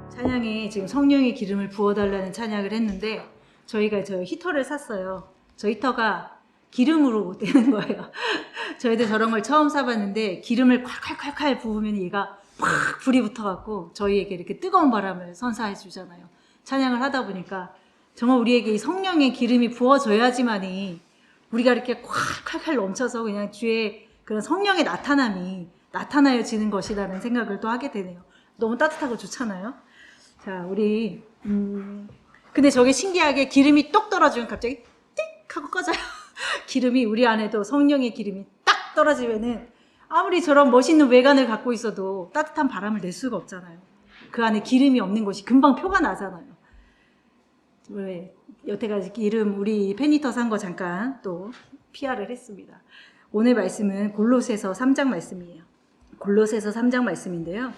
찬양에 지금 성령의 기름을 부어달라는 찬양을 했는데 저희가 저 히터를 샀어요. 저 히터가 기름으로 되는 거예요. 저희도 저런 걸 처음 사봤는데 기름을 콸콸콸콸 부으면 얘가 팍 불이 붙어갖고 저희에게 이렇게 뜨거운 바람을 선사해 주잖아요. 찬양을 하다 보니까 정말 우리에게 이 성령의 기름이 부어져야지만이 우리가 이렇게 콸콸콸 넘쳐서 그냥 주의 그런 성령의 나타남이 나타나여지는 것이라는 생각을 또 하게 되네요. 너무 따뜻하고 좋잖아요. 자, 우리 근데 저게 신기하게 기름이 똑 떨어지면 갑자기 띡 하고 꺼져요. 기름이 우리 안에도 성령의 기름이 딱 떨어지면은 아무리 저런 멋있는 외관을 갖고 있어도 따뜻한 바람을 낼 수가 없잖아요. 그 안에 기름이 없는 것이 금방 표가 나잖아요. 왜 여태까지 기름 우리 팬히터 산 거 잠깐 또 PR을 했습니다. 오늘 말씀은 골로새서 3장 말씀이에요. 골로새서 3장 말씀인데요.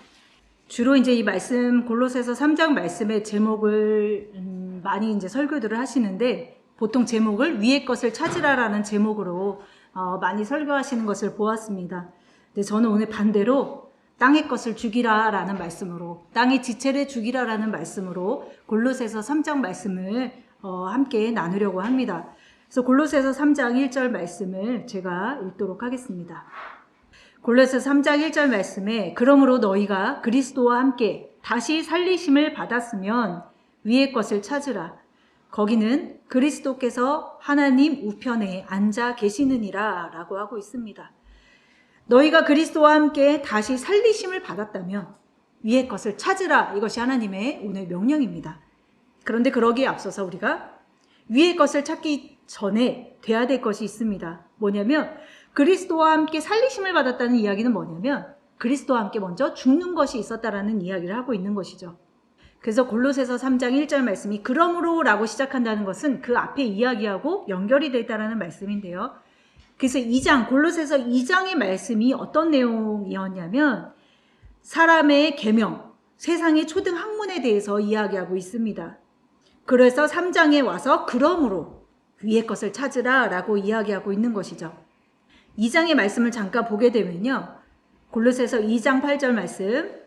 주로 이제 이 말씀 골로새서 3장 말씀의 제목을 많이 이제 설교들을 하시는데 보통 제목을 위의 것을 찾으라라는 제목으로 많이 설교하시는 것을 보았습니다. 근데 저는 오늘 반대로 땅의 것을 죽이라라는 말씀으로 땅의 지체를 죽이라라는 말씀으로 골로새서 3장 말씀을 함께 나누려고 합니다. 그래서 골로새서 3장 1절 말씀을 제가 읽도록 하겠습니다. 골로새서 3장 1절 말씀에 그러므로 너희가 그리스도와 함께 다시 살리심을 받았으면 위의 것을 찾으라. 거기는 그리스도께서 하나님 우편에 앉아 계시느니라 라고 하고 있습니다. 너희가 그리스도와 함께 다시 살리심을 받았다면 위의 것을 찾으라. 이것이 하나님의 오늘 명령입니다. 그런데 그러기에 앞서서 우리가 위의 것을 찾기 전에 돼야 될 것이 있습니다. 뭐냐면 그리스도와 함께 살리심을 받았다는 이야기는 뭐냐면 그리스도와 함께 먼저 죽는 것이 있었다라는 이야기를 하고 있는 것이죠. 그래서 골로새서 3장 1절 말씀이 그러므로 라고 시작한다는 것은 그 앞에 이야기하고 연결이 되어 있다는 말씀인데요. 그래서 2장 골로새서 2장의 말씀이 어떤 내용이었냐면 사람의 계명, 세상의 초등 학문에 대해서 이야기하고 있습니다. 그래서 3장에 와서 그러므로 위의 것을 찾으라 라고 이야기하고 있는 것이죠. 2장의 말씀을 잠깐 보게 되면요. 골로새서 2장 8절 말씀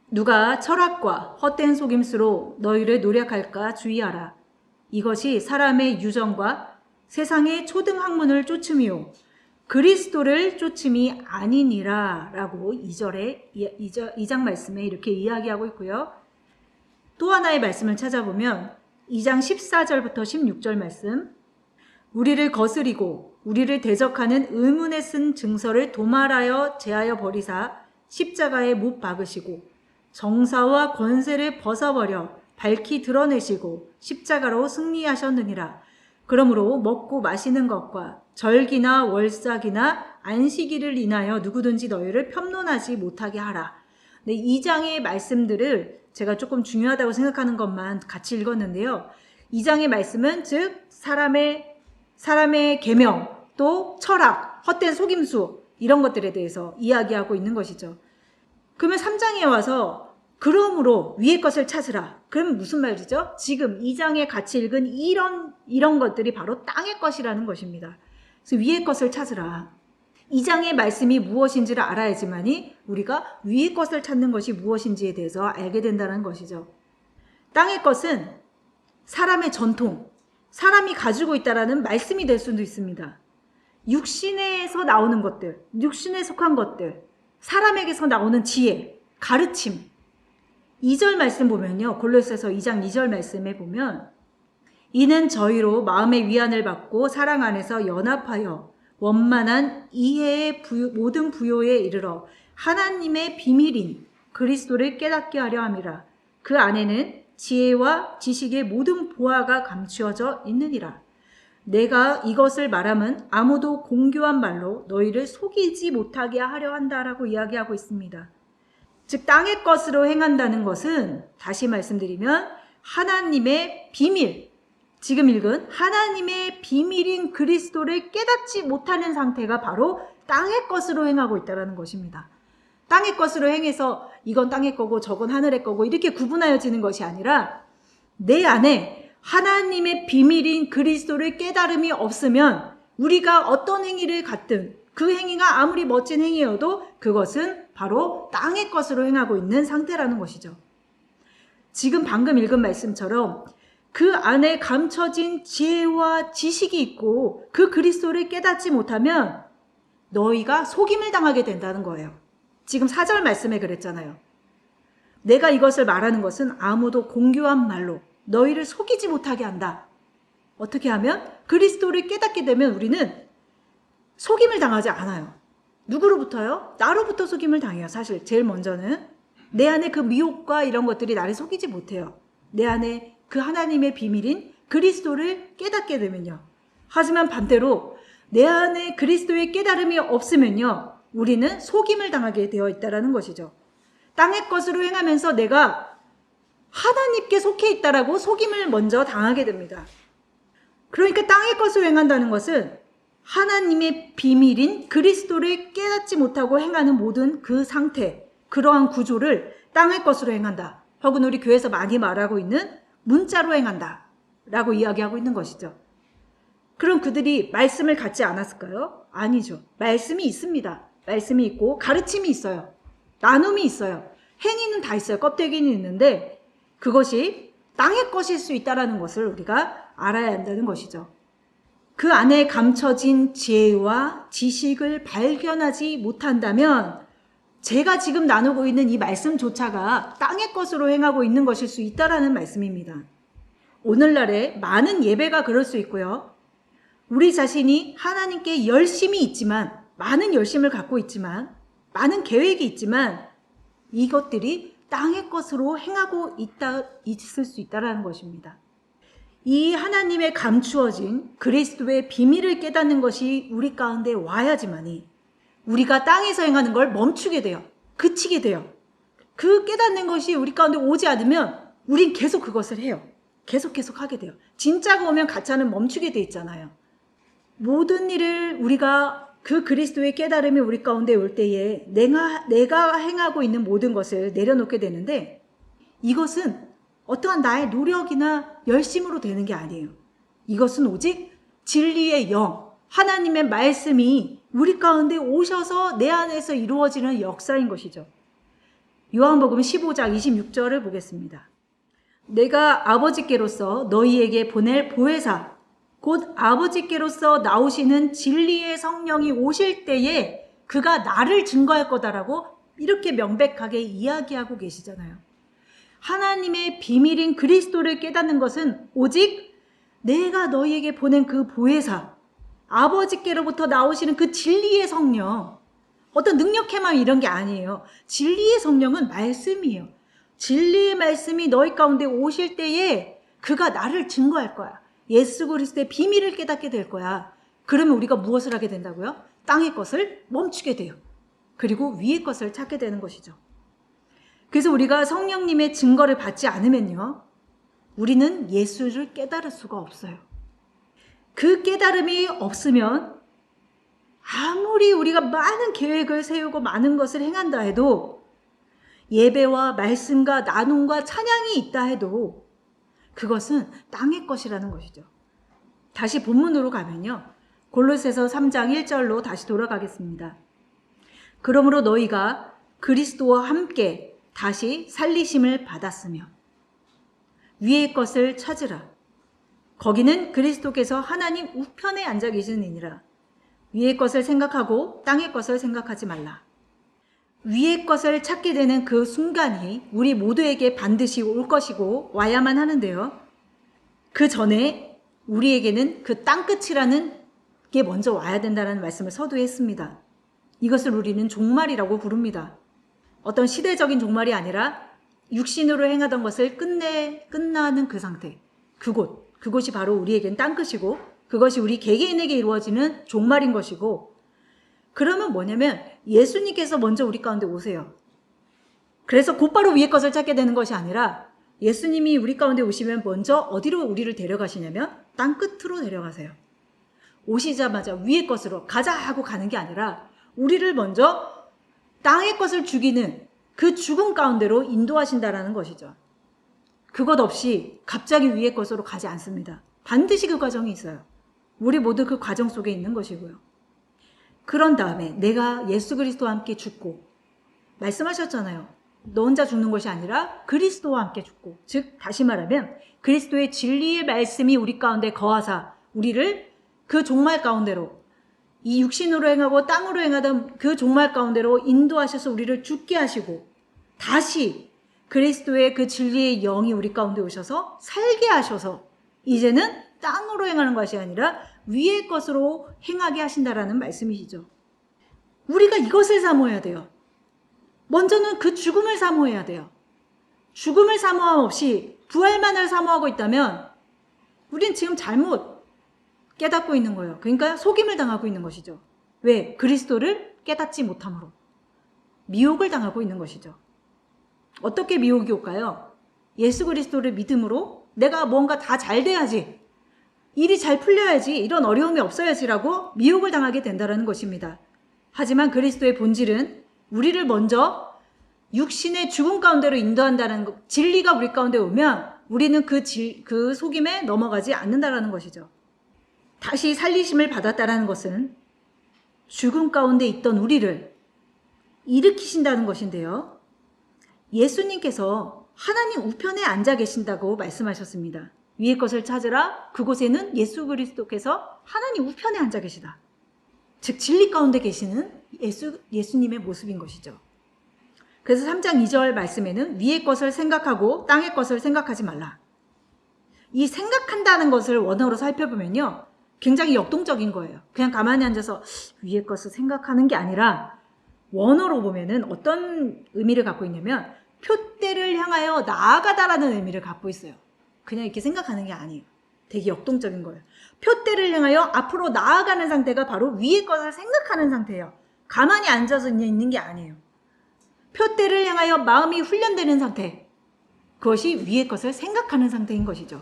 누가 철학과 헛된 속임수로 너희를 노력할까 주의하라. 이것이 사람의 유정과 세상의 초등학문을 쫓음이요 그리스도를 쫓음이 아니니라 라고 2장 말씀에 이렇게 이야기하고 있고요. 또 하나의 말씀을 찾아보면 2장 14절부터 16절 말씀 우리를 거스리고 우리를 대적하는 의문에 쓴 증서를 도말하여 제하여 버리사 십자가에 못 박으시고 정사와 권세를 벗어버려 밝히 드러내시고 십자가로 승리하셨느니라. 그러므로 먹고 마시는 것과 절기나 월삭이나 안식일을 인하여 누구든지 너희를 편론하지 못하게 하라. 네, 이 장의 말씀들을 제가 조금 중요하다고 생각하는 것만 같이 읽었는데요. 이 장의 말씀은 즉 사람의 계명, 또 철학, 헛된 속임수 이런 것들에 대해서 이야기하고 있는 것이죠. 그러면 3장에 와서 그러므로 위의 것을 찾으라. 그럼 무슨 말이죠? 지금 2장에 같이 읽은 이런 것들이 바로 땅의 것이라는 것입니다. 그래서 위의 것을 찾으라. 2장의 말씀이 무엇인지를 알아야지만이 우리가 위의 것을 찾는 것이 무엇인지에 대해서 알게 된다는 것이죠. 땅의 것은 사람의 전통, 사람이 가지고 있다라는 말씀이 될 수도 있습니다. 육신에서 나오는 것들, 육신에 속한 것들, 사람에게서 나오는 지혜, 가르침. 2절 말씀 보면요. 골로새서 2장 2절 말씀에 보면 이는 저희로 마음의 위안을 받고 사랑 안에서 연합하여 원만한 이해의 모든 부요에 이르러 하나님의 비밀인 그리스도를 깨닫게 하려 함이라. 그 안에는 지혜와 지식의 모든 보화가 감추어져 있느니라. 내가 이것을 말함은 아무도 공교한 말로 너희를 속이지 못하게 하려 한다라고 이야기하고 있습니다. 즉 땅의 것으로 행한다는 것은 다시 말씀드리면 하나님의 비밀, 지금 읽은 하나님의 비밀인 그리스도를 깨닫지 못하는 상태가 바로 땅의 것으로 행하고 있다는 것입니다. 땅의 것으로 행해서 이건 땅의 거고 저건 하늘의 거고 이렇게 구분하여지는 것이 아니라 내 안에 하나님의 비밀인 그리스도를 깨달음이 없으면 우리가 어떤 행위를 갖든 그 행위가 아무리 멋진 행위여도 그것은 바로 땅의 것으로 행하고 있는 상태라는 것이죠. 지금 방금 읽은 말씀처럼 그 안에 감춰진 지혜와 지식이 있고 그 그리스도를 깨닫지 못하면 너희가 속임을 당하게 된다는 거예요. 지금 4절 말씀에 그랬잖아요. 내가 이것을 말하는 것은 아무도 공교한 말로 너희를 속이지 못하게 한다. 어떻게 하면? 그리스도를 깨닫게 되면 우리는 속임을 당하지 않아요. 누구로부터요? 나로부터 속임을 당해요. 사실 제일 먼저는 내 안에 그 미혹과 이런 것들이 나를 속이지 못해요. 내 안에 그 하나님의 비밀인 그리스도를 깨닫게 되면요. 하지만 반대로 내 안에 그리스도의 깨달음이 없으면요, 우리는 속임을 당하게 되어 있다는 것이죠. 땅의 것으로 행하면서 내가 하나님께 속해 있다라고 속임을 먼저 당하게 됩니다. 그러니까 땅의 것으로 행한다는 것은 하나님의 비밀인 그리스도를 깨닫지 못하고 행하는 모든 그 상태, 그러한 구조를 땅의 것으로 행한다. 혹은 우리 교회에서 많이 말하고 있는 문자로 행한다 라고 이야기하고 있는 것이죠. 그럼 그들이 말씀을 갖지 않았을까요? 아니죠. 말씀이 있습니다. 말씀이 있고 가르침이 있어요. 나눔이 있어요. 행위는 다 있어요. 껍데기는 있는데 그것이 땅의 것일 수 있다는 것을 우리가 알아야 한다는 것이죠. 그 안에 감춰진 지혜와 지식을 발견하지 못한다면 제가 지금 나누고 있는 이 말씀조차가 땅의 것으로 행하고 있는 것일 수 있다는 말씀입니다. 오늘날에 많은 예배가 그럴 수 있고요. 우리 자신이 하나님께 열심이 있지만, 많은 열심을 갖고 있지만, 많은 계획이 있지만 이것들이 땅의 것으로 행하고 있을 수 있다는 것입니다. 이 하나님의 감추어진 그리스도의 비밀을 깨닫는 것이 우리 가운데 와야지만이 우리가 땅에서 행하는 걸 멈추게 돼요. 그치게 돼요. 그 깨닫는 것이 우리 가운데 오지 않으면 우린 계속 그것을 해요. 계속 하게 돼요. 진짜가 오면 가짜는 멈추게 돼 있잖아요. 모든 일을 우리가 그 그리스도의 깨달음이 우리 가운데 올 때에 내가 행하고 있는 모든 것을 내려놓게 되는데 이것은 어떠한 나의 노력이나 열심으로 되는 게 아니에요. 이것은 오직 진리의 영, 하나님의 말씀이 우리 가운데 오셔서 내 안에서 이루어지는 역사인 것이죠. 요한복음 15장 26절을 보겠습니다. 내가 아버지께로서 너희에게 보낼 보혜사 곧 아버지께로서 나오시는 진리의 성령이 오실 때에 그가 나를 증거할 거다라고 이렇게 명백하게 이야기하고 계시잖아요. 하나님의 비밀인 그리스도를 깨닫는 것은 오직 내가 너희에게 보낸 그 보혜사, 아버지께로부터 나오시는 그 진리의 성령, 어떤 능력해만 이런 게 아니에요. 진리의 성령은 말씀이에요. 진리의 말씀이 너희 가운데 오실 때에 그가 나를 증거할 거야. 예수 그리스도의 비밀을 깨닫게 될 거야. 그러면 우리가 무엇을 하게 된다고요? 땅의 것을 멈추게 돼요. 그리고 위의 것을 찾게 되는 것이죠. 그래서 우리가 성령님의 증거를 받지 않으면요, 우리는 예수를 깨달을 수가 없어요. 그 깨달음이 없으면 아무리 우리가 많은 계획을 세우고 많은 것을 행한다 해도, 예배와 말씀과 나눔과 찬양이 있다 해도 그것은 땅의 것이라는 것이죠. 다시 본문으로 가면요, 골로새서 3장 1절로 다시 돌아가겠습니다. 그러므로 너희가 그리스도와 함께 다시 살리심을 받았으며 위의 것을 찾으라. 거기는 그리스도께서 하나님 우편에 앉아 계시느니라. 위의 것을 생각하고 땅의 것을 생각하지 말라. 위의 것을 찾게 되는 그 순간이 우리 모두에게 반드시 올 것이고 와야만 하는데요, 그 전에 우리에게는 그 땅끝이라는 게 먼저 와야 된다는 말씀을 서두에 했습니다. 이것을 우리는 종말이라고 부릅니다. 어떤 시대적인 종말이 아니라 육신으로 행하던 것을 끝나는 그 상태, 그곳이 바로 우리에겐 땅끝이고 그것이 우리 개개인에게 이루어지는 종말인 것이고, 그러면 뭐냐면 예수님께서 먼저 우리 가운데 오세요. 그래서 곧바로 위의 것을 찾게 되는 것이 아니라 예수님이 우리 가운데 오시면 먼저 어디로 우리를 데려가시냐면 땅끝으로 데려가세요. 오시자마자 위의 것으로 가자 하고 가는 게 아니라 우리를 먼저 땅의 것을 죽이는 그 죽음 가운데로 인도하신다라는 것이죠. 그것 없이 갑자기 위의 것으로 가지 않습니다. 반드시 그 과정이 있어요. 우리 모두 그 과정 속에 있는 것이고요. 그런 다음에 내가 예수 그리스도와 함께 죽고, 말씀하셨잖아요. 너 혼자 죽는 것이 아니라 그리스도와 함께 죽고, 즉 다시 말하면 그리스도의 진리의 말씀이 우리 가운데 거하사 우리를 그 종말 가운데로, 이 육신으로 행하고 땅으로 행하던 그 종말 가운데로 인도하셔서 우리를 죽게 하시고, 다시 그리스도의 그 진리의 영이 우리 가운데 오셔서 살게 하셔서 이제는 땅으로 행하는 것이 아니라 위의 것으로 행하게 하신다라는 말씀이시죠. 우리가 이것을 사모해야 돼요. 먼저는 그 죽음을 사모해야 돼요. 죽음을 사모함 없이 부활만을 사모하고 있다면 우린 지금 잘못 깨닫고 있는 거예요. 그러니까 속임을 당하고 있는 것이죠. 왜? 그리스도를 깨닫지 못함으로. 미혹을 당하고 있는 것이죠. 어떻게 미혹이 올까요? 예수 그리스도를 믿음으로 내가 뭔가 다 잘 돼야지, 일이 잘 풀려야지, 이런 어려움이 없어야지라고 미혹을 당하게 된다는 것입니다. 하지만 그리스도의 본질은 우리를 먼저 육신의 죽음 가운데로 인도한다는 것, 진리가 우리 가운데 오면 우리는 그 속임에 넘어가지 않는다는 것이죠. 다시 살리심을 받았다는 것은 죽음 가운데 있던 우리를 일으키신다는 것인데요. 예수님께서 하나님 우편에 앉아 계신다고 말씀하셨습니다. 위의 것을 찾으라. 그곳에는 예수 그리스도께서 하나님 우편에 앉아 계시다. 즉 진리 가운데 계시는 예수님의 모습인 것이죠. 그래서 3장 2절 말씀에는 위의 것을 생각하고 땅의 것을 생각하지 말라. 이 생각한다는 것을 원어로 살펴보면요, 굉장히 역동적인 거예요. 그냥 가만히 앉아서 위의 것을 생각하는 게 아니라 원어로 보면은 어떤 의미를 갖고 있냐면 표대를 향하여 나아가다라는 의미를 갖고 있어요. 그냥 이렇게 생각하는 게 아니에요. 되게 역동적인 거예요. 표대를 향하여 앞으로 나아가는 상태가 바로 위의 것을 생각하는 상태예요. 가만히 앉아서 있는 게 아니에요. 표대를 향하여 마음이 훈련되는 상태, 그것이 위의 것을 생각하는 상태인 것이죠.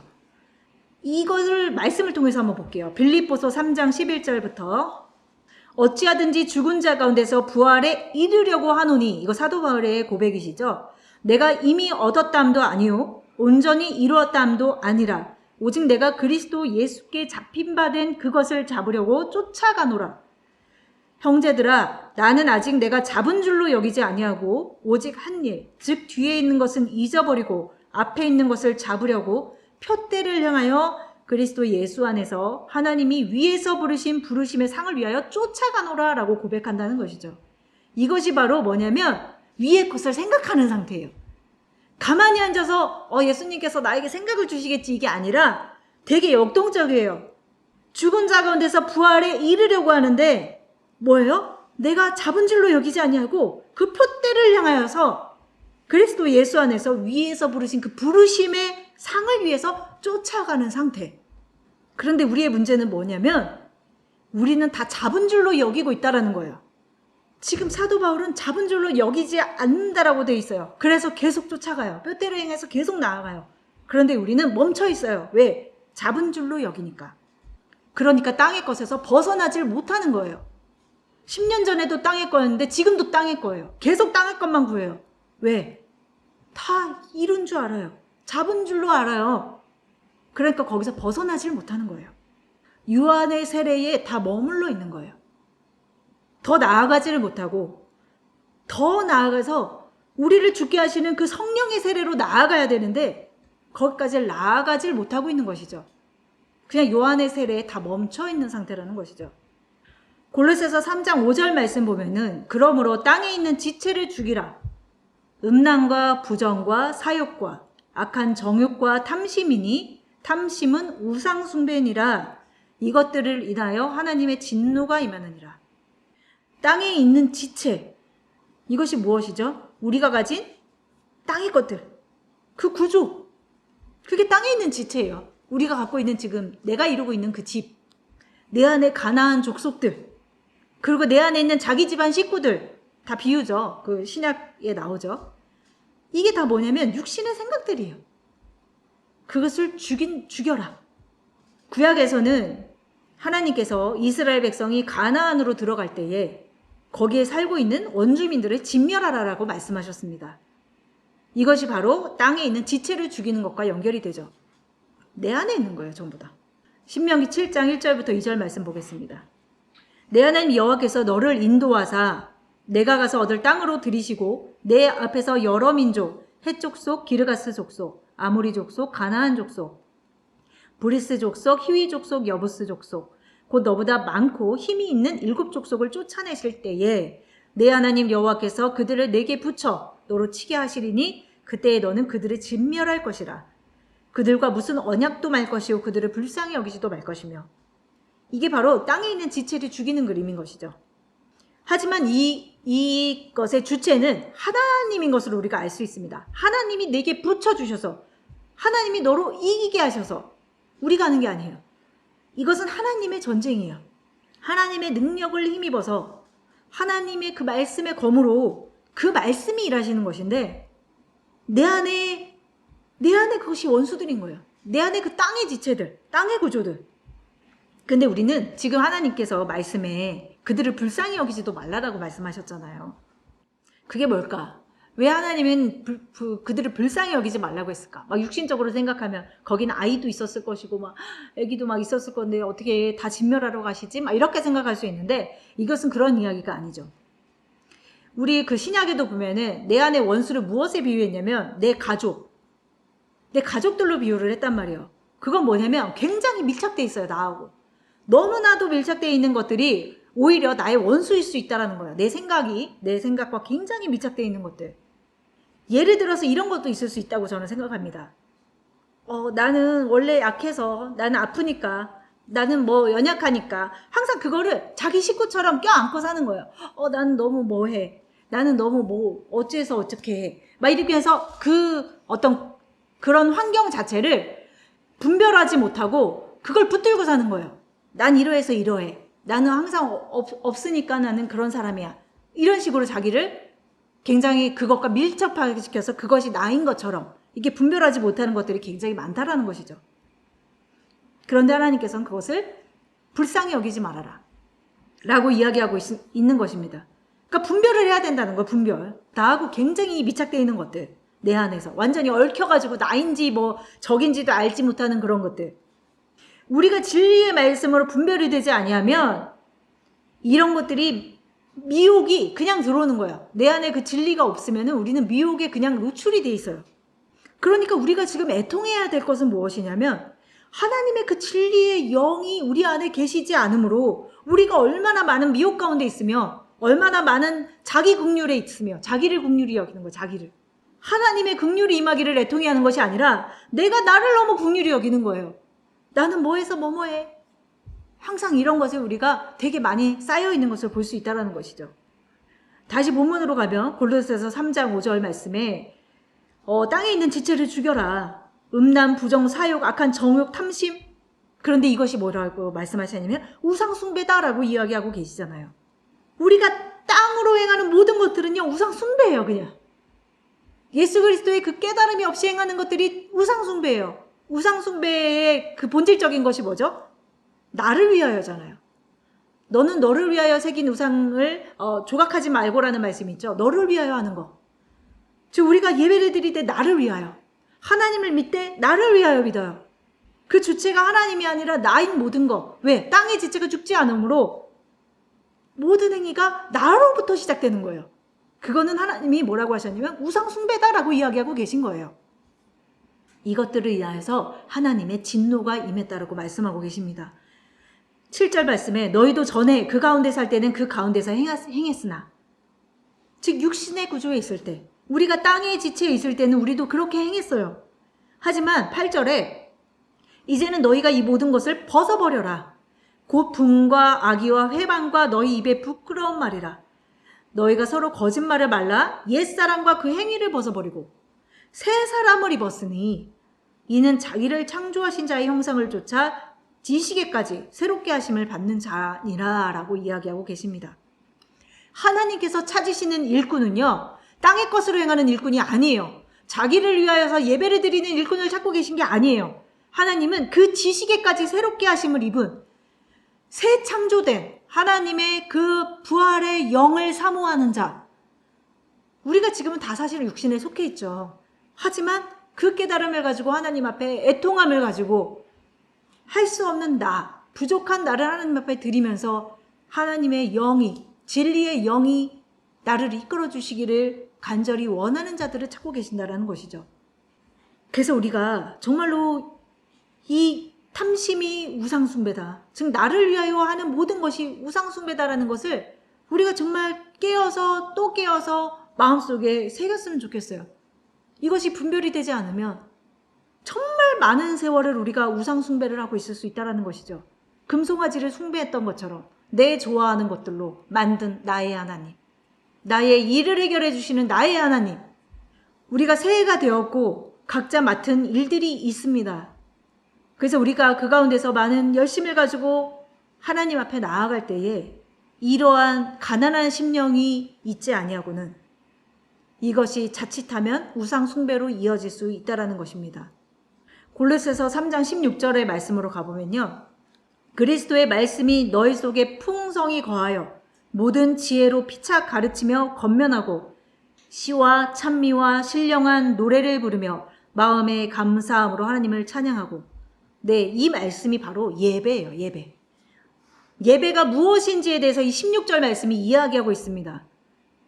이것을 말씀을 통해서 한번 볼게요. 빌립보서 3장 11절부터 어찌하든지 죽은 자 가운데서 부활에 이르려고 하노니, 이거 사도 바울의 고백이시죠. 내가 이미 얻었다함도 아니요 온전히 이루었다함도 아니라 오직 내가 그리스도 예수께 잡힌 바 된 그것을 잡으려고 쫓아가노라. 형제들아, 나는 아직 내가 잡은 줄로 여기지 아니하고 오직 한 일, 즉 뒤에 있는 것은 잊어버리고 앞에 있는 것을 잡으려고 표대를 향하여 그리스도 예수 안에서 하나님이 위에서 부르신 부르심의 상을 위하여 쫓아가노라 라고 고백한다는 것이죠. 이것이 바로 뭐냐면 위의 것을 생각하는 상태예요. 가만히 앉아서 예수님께서 나에게 생각을 주시겠지, 이게 아니라 되게 역동적이에요. 죽은 자 가운데서 부활에 이르려고 하는데 뭐예요? 내가 잡은 줄로 여기지 아니하고 그 표대를 향하여서 그리스도 예수 안에서 위에서 부르신 그 부르심의 상을 위해서 쫓아가는 상태. 그런데 우리의 문제는 뭐냐면 우리는 다 잡은 줄로 여기고 있다라는 거예요. 지금 사도 바울은 잡은 줄로 여기지 않는다라고 돼 있어요. 그래서 계속 쫓아가요. 뼈대를 향해서 계속 나아가요. 그런데 우리는 멈춰 있어요. 왜? 잡은 줄로 여기니까. 그러니까 땅의 것에서 벗어나질 못하는 거예요. 10년 전에도 땅의 거였는데 지금도 땅의 거예요. 계속 땅의 것만 구해요. 왜? 다 이룬 줄 알아요. 잡은 줄로 알아요. 그러니까 거기서 벗어나질 못하는 거예요. 유한의 세례에 다 머물러 있는 거예요. 더 나아가지를 못하고 더 나아가서 우리를 죽게 하시는 그 성령의 세례로 나아가야 되는데 거기까지 나아가질 못하고 있는 것이죠. 그냥 요한의 세례에 다 멈춰 있는 상태라는 것이죠. 골로새서 3장 5절 말씀 보면은 그러므로 땅에 있는 지체를 죽이라. 음란과 부정과 사욕과 악한 정욕과 탐심이니 탐심은 우상 숭배니라. 이것들을 인하여 하나님의 진노가 임하느니라. 땅에 있는 지체, 이것이 무엇이죠? 우리가 가진 땅의 것들, 그 구조, 그게 땅에 있는 지체예요. 우리가 갖고 있는 지금 내가 이루고 있는 그 집, 내 안에 가나안 족속들, 그리고 내 안에 있는 자기 집안 식구들, 다 비유죠. 그 신약에 나오죠. 이게 다 뭐냐면 육신의 생각들이에요. 그것을 죽여라. 구약에서는 하나님께서 이스라엘 백성이 가나안으로 들어갈 때에 거기에 살고 있는 원주민들을 진멸하라라고 말씀하셨습니다. 이것이 바로 땅에 있는 지체를 죽이는 것과 연결이 되죠. 내 안에 있는 거예요, 전부 다. 신명기 7장 1절부터 2절 말씀 보겠습니다. 내 하나님 여호와께서 너를 인도하사 내가 가서 얻을 땅으로 들이시고 내 앞에서 여러 민족 헷 족속, 기르가스 족속, 아모리 족속, 가나안 족속, 브리스 족속, 히위 족속, 여부스 족속 곧 너보다 많고 힘이 있는 7 족속을 쫓아내실 때에 내 하나님 여호와께서 그들을 내게 붙여 너로 치게 하시리니 그때에 너는 그들을 진멸할 것이라. 그들과 무슨 언약도 말 것이요 그들을 불쌍히 여기지도 말 것이며. 이게 바로 땅에 있는 지체를 죽이는 그림인 것이죠. 하지만 이것의 주체는 하나님인 것으로 우리가 알 수 있습니다. 하나님이 내게 붙여주셔서 하나님이 너로 이기게 하셔서 우리가 하는 게 아니에요. 이것은 하나님의 전쟁이에요. 하나님의 능력을 힘입어서 하나님의 그 말씀의 검으로 그 말씀이 일하시는 것인데 내 안에 그것이 원수들인 거예요. 내 안에 그 땅의 지체들, 땅의 구조들. 근데 우리는 지금 하나님께서 말씀에 그들을 불쌍히 여기지도 말라라고 말씀하셨잖아요. 그게 뭘까? 왜 하나님은 그들을 불쌍히 여기지 말라고 했을까? 막 육신적으로 생각하면 거기는 아이도 있었을 것이고 막 아기도 막 있었을 건데 어떻게 다 진멸하러 가시지? 막 이렇게 생각할 수 있는데 이것은 그런 이야기가 아니죠. 우리 그 신약에도 보면은 내 안에 원수를 무엇에 비유했냐면 내 가족들로 비유를 했단 말이에요. 그건 뭐냐면 굉장히 밀착돼 있어요. 나하고. 너무나도 밀착되어 있는 것들이 오히려 나의 원수일 수 있다는 거예요. 내 생각과 굉장히 밀착되어 있는 것들. 예를 들어서 이런 것도 있을 수 있다고 저는 생각합니다. 나는 원래 약해서, 나는 아프니까, 나는 뭐 연약하니까 항상 그거를 자기 식구처럼 껴안고 사는 거예요. 나는 너무 뭐해. 나는 너무 뭐 어째서 어떻게 해. 막 이렇게 해서 그 어떤 그런 환경 자체를 분별하지 못하고 그걸 붙들고 사는 거예요. 난 이러해서 이러해. 나는 항상 없으니까 나는 그런 사람이야. 이런 식으로 자기를 굉장히 그것과 밀접하게 시켜서 그것이 나인 것처럼 이게 분별하지 못하는 것들이 굉장히 많다라는 것이죠. 그런데 하나님께서는 그것을 불쌍히 여기지 말아라 라고 이야기하고 있는 것입니다. 그러니까 분별을 해야 된다는 거예요. 분별. 나하고 굉장히 밀착되어 있는 것들. 내 안에서 완전히 얽혀가지고 나인지 뭐 적인지도 알지 못하는 그런 것들. 우리가 진리의 말씀으로 분별이 되지 아니하면 이런 것들이 미혹이 그냥 들어오는 거야. 내 안에 그 진리가 없으면 우리는 미혹에 그냥 노출이 돼 있어요. 그러니까 우리가 지금 애통해야 될 것은 무엇이냐면 하나님의 그 진리의 영이 우리 안에 계시지 않으므로 우리가 얼마나 많은 미혹 가운데 있으며 얼마나 많은 자기 긍휼에 있으며 자기를 긍휼히 여기는 거야. 자기를. 하나님의 긍휼이 임하기를 애통해 하는 것이 아니라 내가 나를 너무 긍휼히 여기는 거예요. 나는 뭐해서 뭐해. 항상 이런 것에 우리가 되게 많이 쌓여있는 것을 볼 수 있다는 것이죠. 다시 본문으로 가면 골로새서 3장 5절 말씀에 땅에 있는 지체를 죽여라. 음란, 부정, 사욕, 악한 정욕, 탐심. 그런데 이것이 뭐라고 말씀하시냐면 우상 숭배다라고 이야기하고 계시잖아요. 우리가 땅으로 행하는 모든 것들은요 우상 숭배예요. 그냥 예수 그리스도의 그 깨달음이 없이 행하는 것들이 우상 숭배예요. 우상 숭배의 그 본질적인 것이 뭐죠? 나를 위하여잖아요. 너는 너를 위하여 새긴 우상을 조각하지 말고라는 말씀이 있죠. 너를 위하여 하는 거. 즉 우리가 예배를 드릴 때 나를 위하여, 하나님을 믿되 나를 위하여 믿어요. 그 주체가 하나님이 아니라 나인 모든 거. 왜? 땅의 지체가 죽지 않으므로 모든 행위가 나로부터 시작되는 거예요. 그거는 하나님이 뭐라고 하셨냐면 우상 숭배다라고 이야기하고 계신 거예요. 이것들을 인하여서 하나님의 진노가 임했다라고 말씀하고 계십니다. 7절 말씀에 너희도 전에 그 가운데 살 때는 그 가운데서 행했으나, 즉 육신의 구조에 있을 때, 우리가 땅의 지체에 있을 때는 우리도 그렇게 행했어요. 하지만 8절에 이제는 너희가 이 모든 것을 벗어버려라. 곧 분과 악의와 회방과 너희 입에 부끄러운 말이라. 너희가 서로 거짓말을 말라 옛사람과 그 행위를 벗어버리고 새 사람을 입었으니 이는 자기를 창조하신 자의 형상을 쫓아 지시게까지 새롭게 하심을 받는 자니라 라고 이야기하고 계십니다. 하나님께서 찾으시는 일꾼은요 땅의 것으로 행하는 일꾼이 아니에요. 자기를 위하여서 예배를 드리는 일꾼을 찾고 계신 게 아니에요. 하나님은 그 지시게까지 새롭게 하심을 입은 새 창조된 하나님의 그 부활의 영을 사모하는 자. 우리가 지금은 다 사실 육신에 속해 있죠. 하지만 그 깨달음을 가지고 하나님 앞에 애통함을 가지고 할 수 없는 나, 부족한 나를 하나님 앞에 드리면서 하나님의 영이, 진리의 영이 나를 이끌어 주시기를 간절히 원하는 자들을 찾고 계신다라는 것이죠. 그래서 우리가 정말로 이 탐심이 우상숭배다, 즉 나를 위하여 하는 모든 것이 우상숭배다라는 것을 우리가 정말 깨어서 또 깨어서 마음속에 새겼으면 좋겠어요. 이것이 분별이 되지 않으면 정말 많은 세월을 우리가 우상숭배를 하고 있을 수 있다는 것이죠. 금송아지를 숭배했던 것처럼 내 좋아하는 것들로 만든 나의 하나님, 나의 일을 해결해 주시는 나의 하나님, 우리가 새해가 되었고 각자 맡은 일들이 있습니다. 그래서 우리가 그 가운데서 많은 열심을 가지고 하나님 앞에 나아갈 때에 이러한 가난한 심령이 있지 아니하고는 이것이 자칫하면 우상 숭배로 이어질 수 있다는 것입니다. 골로새서 3장 16절의 말씀으로 가보면요, 그리스도의 말씀이 너희 속에 풍성히 거하여 모든 지혜로 피차 가르치며 권면하고 시와 찬미와 신령한 노래를 부르며 마음의 감사함으로 하나님을 찬양하고. 네, 이 말씀이 바로 예배예요. 예배가 무엇인지에 대해서 이 16절 말씀이 이야기하고 있습니다.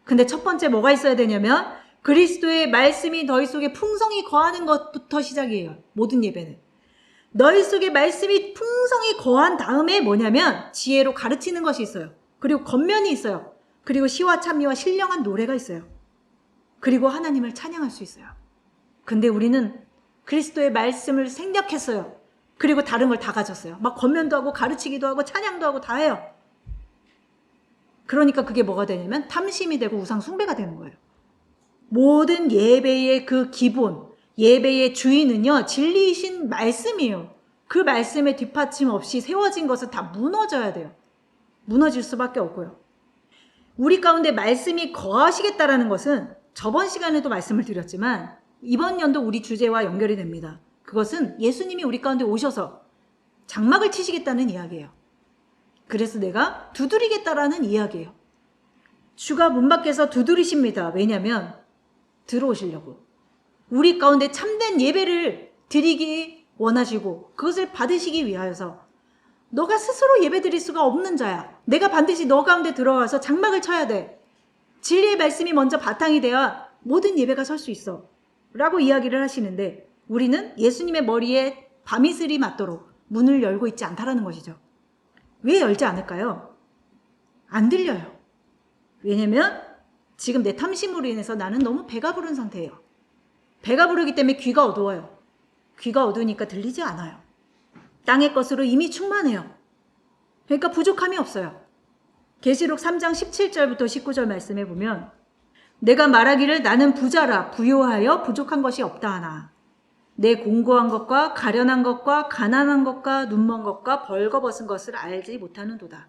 근데 첫 번째 뭐가 있어야 되냐면 그리스도의 말씀이 너희 속에 풍성히 거하는 것부터 시작이에요. 모든 예배는. 너희 속에 말씀이 풍성히 거한 다음에 뭐냐면 지혜로 가르치는 것이 있어요. 그리고 권면이 있어요. 그리고 시와 찬미와 신령한 노래가 있어요. 그리고 하나님을 찬양할 수 있어요. 근데 우리는 그리스도의 말씀을 생략했어요. 그리고 다른 걸 다 가졌어요. 막 권면도 하고 가르치기도 하고 찬양도 하고 다 해요. 그러니까 그게 뭐가 되냐면 탐심이 되고 우상 숭배가 되는 거예요. 모든 예배의 그 기본, 예배의 주인은요, 진리이신 말씀이에요. 그 말씀에 뒷받침 없이 세워진 것은 다 무너져야 돼요. 무너질 수밖에 없고요. 우리 가운데 말씀이 거하시겠다라는 것은 저번 시간에도 말씀을 드렸지만 이번 연도 우리 주제와 연결이 됩니다. 그것은 예수님이 우리 가운데 오셔서 장막을 치시겠다는 이야기예요. 그래서 내가 두드리겠다라는 이야기예요. 주가 문 밖에서 두드리십니다. 왜냐하면 들어오시려고. 우리 가운데 참된 예배를 드리기 원하시고 그것을 받으시기 위하여서 너가 스스로 예배 드릴 수가 없는 자야. 내가 반드시 너 가운데 들어가서 장막을 쳐야 돼. 진리의 말씀이 먼저 바탕이 돼야 모든 예배가 설 수 있어. 라고 이야기를 하시는데 우리는 예수님의 머리에 밤이슬이 맞도록 문을 열고 있지 않다라는 것이죠. 왜 열지 않을까요? 안 들려요. 왜냐면 지금 내 탐심으로 인해서 나는 너무 배가 부른 상태예요. 배가 부르기 때문에 귀가 어두워요. 귀가 어두우니까 들리지 않아요. 땅의 것으로 이미 충만해요. 그러니까 부족함이 없어요. 계시록 3장 17절부터 19절 말씀에 보면 내가 말하기를 나는 부자라 부요하여 부족한 것이 없다 하나 내 공고한 것과 가련한 것과 가난한 것과 눈먼 것과 벌거벗은 것을 알지 못하는도다.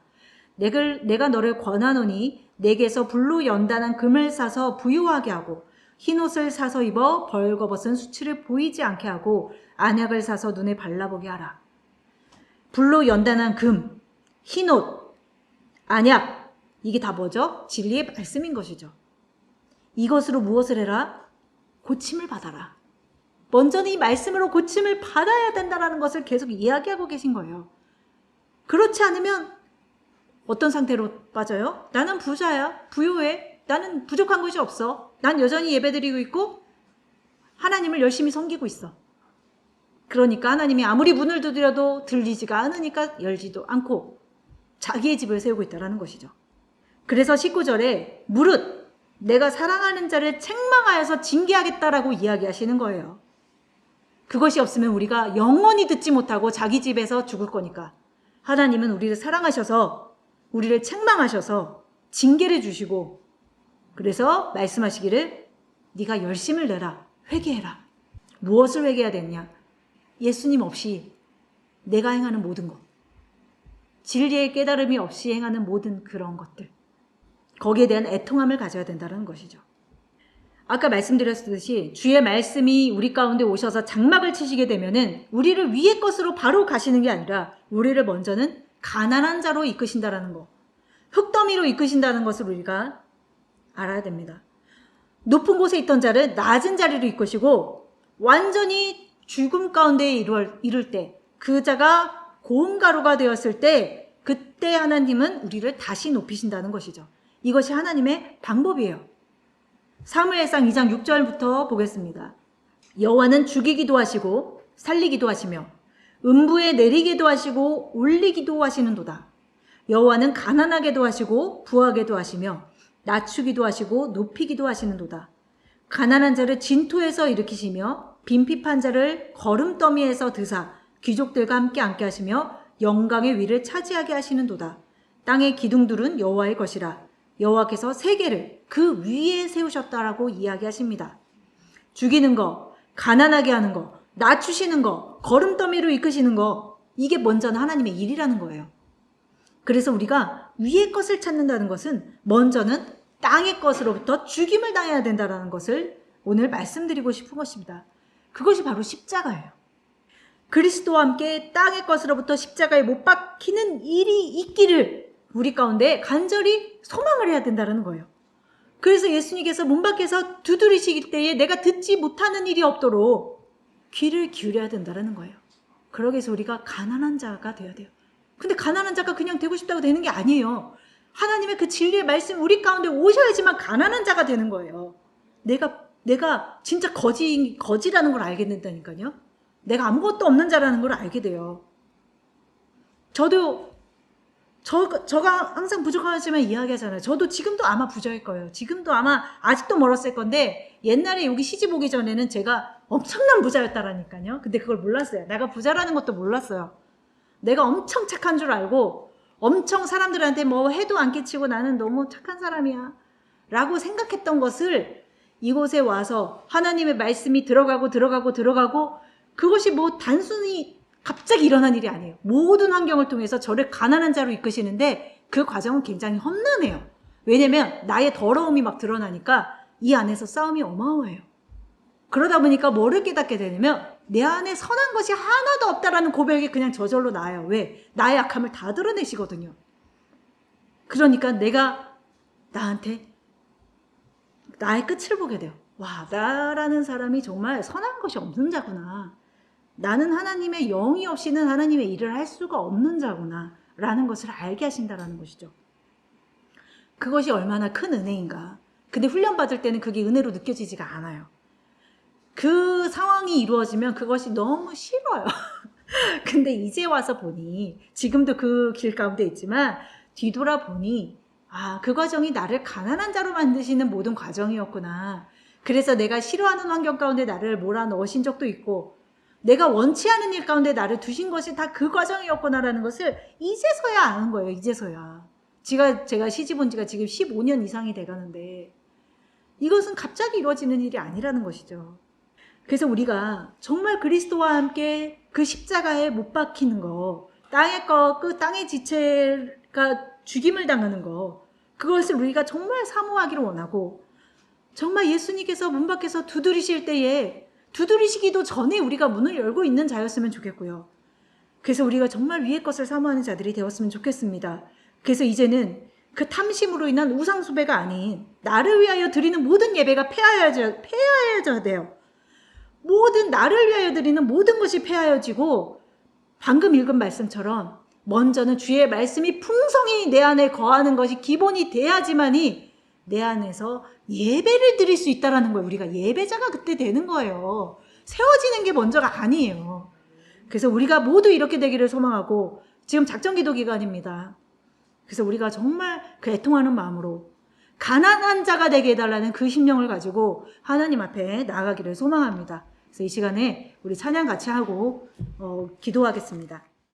내가 너를 권하노니 내게서 불로 연단한 금을 사서 부유하게 하고 흰옷을 사서 입어 벌거벗은 수치를 보이지 않게 하고 안약을 사서 눈에 발라보게 하라. 불로 연단한 금, 흰옷, 안약, 이게 다 뭐죠? 진리의 말씀인 것이죠. 이것으로 무엇을 해라? 고침을 받아라. 먼저는 이 말씀으로 고침을 받아야 된다는 것을 계속 이야기하고 계신 거예요. 그렇지 않으면 어떤 상태로 빠져요? 나는 부자야, 부유해, 나는 부족한 것이 없어, 난 여전히 예배드리고 있고 하나님을 열심히 섬기고 있어. 그러니까 하나님이 아무리 문을 두드려도 들리지가 않으니까 열지도 않고 자기의 집을 세우고 있다는 것이죠. 그래서 19절에 무릇 내가 사랑하는 자를 책망하여서 징계하겠다라고 이야기하시는 거예요. 그것이 없으면 우리가 영원히 듣지 못하고 자기 집에서 죽을 거니까 하나님은 우리를 사랑하셔서 우리를 책망하셔서 징계를 주시고 그래서 말씀하시기를 네가 열심을 내라, 회개해라. 무엇을 회개해야 되느냐? 예수님 없이 내가 행하는 모든 것, 진리의 깨달음이 없이 행하는 모든 그런 것들, 거기에 대한 애통함을 가져야 된다는 것이죠. 아까 말씀드렸듯이 주의 말씀이 우리 가운데 오셔서 장막을 치시게 되면은 우리를 위의 것으로 바로 가시는 게 아니라 우리를 먼저는 가난한 자로 이끄신다라는 거, 흙더미로 이끄신다는 것을 우리가 알아야 됩니다. 높은 곳에 있던 자를 낮은 자리로 이끄시고 완전히 죽음 가운데 이를 때 그 자가 고운 가루가 되었을 때 그때 하나님은 우리를 다시 높이신다는 것이죠. 이것이 하나님의 방법이에요. 사무엘상 2장 6절부터 보겠습니다. 여호와는 죽이기도 하시고 살리기도 하시며 음부에 내리기도 하시고 올리기도 하시는도다. 여호와는 가난하게도 하시고 부하게도 하시며 낮추기도 하시고 높이기도 하시는도다. 가난한 자를 진토에서 일으키시며 빈핍한 자를 거름더미에서 드사 귀족들과 함께 앉게 하시며 영광의 위를 차지하게 하시는도다. 땅의 기둥들은 여호와의 것이라. 여호와께서 세계를 그 위에 세우셨다라고 이야기하십니다. 죽이는 거, 가난하게 하는 거, 낮추시는 거, 거름더미로 이끄시는 거, 이게 먼저는 하나님의 일이라는 거예요. 그래서 우리가 위의 것을 찾는다는 것은 먼저는 땅의 것으로부터 죽임을 당해야 된다는 것을 오늘 말씀드리고 싶은 것입니다. 그것이 바로 십자가예요. 그리스도와 함께 땅의 것으로부터 십자가에 못 박히는 일이 있기를 우리 가운데 간절히 소망을 해야 된다는 거예요. 그래서 예수님께서 문 밖에서 두드리시기 때에 내가 듣지 못하는 일이 없도록 귀를 기울여야 된다는 거예요. 그러기 위해서 우리가 가난한 자가 되어야 돼요. 근데 가난한 자가 그냥 되고 싶다고 되는 게 아니에요. 하나님의 그 진리의 말씀 우리 가운데 오셔야지만 가난한 자가 되는 거예요. 내가 진짜 거지라는 걸 알게 된다니까요. 내가 아무것도 없는 자라는 걸 알게 돼요. 저가 항상 부족하지만 이야기하잖아요. 저도 지금도 아마 부자일 거예요. 지금도 아마 아직도 멀었을 건데 옛날에 여기 시집 오기 전에는 제가 엄청난 부자였다라니까요. 근데 그걸 몰랐어요. 내가 부자라는 것도 몰랐어요. 내가 엄청 착한 줄 알고 엄청 사람들한테 뭐 해도 안 끼치고 나는 너무 착한 사람이야 라고 생각했던 것을 이곳에 와서 하나님의 말씀이 들어가고 그것이 뭐 단순히 갑자기 일어난 일이 아니에요. 모든 환경을 통해서 저를 가난한 자로 이끄시는데 그 과정은 굉장히 험난해요. 왜냐면 나의 더러움이 막 드러나니까 이 안에서 싸움이 어마어마해요. 그러다 보니까 뭐를 깨닫게 되냐면 내 안에 선한 것이 하나도 없다라는 고백이 그냥 저절로 나와요. 왜? 나의 약함을 다 드러내시거든요. 그러니까 내가 나한테 나의 끝을 보게 돼요. 와, 나라는 사람이 정말 선한 것이 없는 자구나. 나는 하나님의 영이 없이는 하나님의 일을 할 수가 없는 자구나 라는 것을 알게 하신다라는 것이죠. 그것이 얼마나 큰 은혜인가. 근데 훈련받을 때는 그게 은혜로 느껴지지가 않아요. 그 상황이 이루어지면 그것이 너무 싫어요. 근데 이제 와서 보니 지금도 그 길 가운데 있지만 뒤돌아보니 그 과정이 나를 가난한 자로 만드시는 모든 과정이었구나. 그래서 내가 싫어하는 환경 가운데 나를 몰아넣으신 적도 있고 내가 원치 않은 일 가운데 나를 두신 것이 다 그 과정이었구나라는 것을 이제서야 아는 거예요. 이제서야. 제가 시집 온 지가 지금 15년 이상이 돼가는데 이것은 갑자기 이루어지는 일이 아니라는 것이죠. 그래서 우리가 정말 그리스도와 함께 그 십자가에 못 박히는 거, 그 땅의 지체가 죽임을 당하는 거, 그것을 우리가 정말 사모하기를 원하고 정말 예수님께서 문 밖에서 두드리실 때에 두드리시기도 전에 우리가 문을 열고 있는 자였으면 좋겠고요. 그래서 우리가 정말 위의 것을 사모하는 자들이 되었으면 좋겠습니다. 그래서 이제는 그 탐심으로 인한 우상숭배가 아닌 나를 위하여 드리는 모든 예배가 폐하여져야 돼요. 나를 위하여 드리는 모든 것이 폐하여지고 방금 읽은 말씀처럼 먼저는 주의 말씀이 풍성히 내 안에 거하는 것이 기본이 돼야지만이 내 안에서 예배를 드릴 수 있다는 거예요. 우리가 예배자가 그때 되는 거예요. 세워지는 게 먼저가 아니에요. 그래서 우리가 모두 이렇게 되기를 소망하고 지금 작전기도 기간입니다. 그래서 우리가 정말 그 애통하는 마음으로 가난한 자가 되게 해달라는 그 심령을 가지고 하나님 앞에 나아가기를 소망합니다. 그래서 이 시간에 우리 찬양 같이 하고 기도하겠습니다.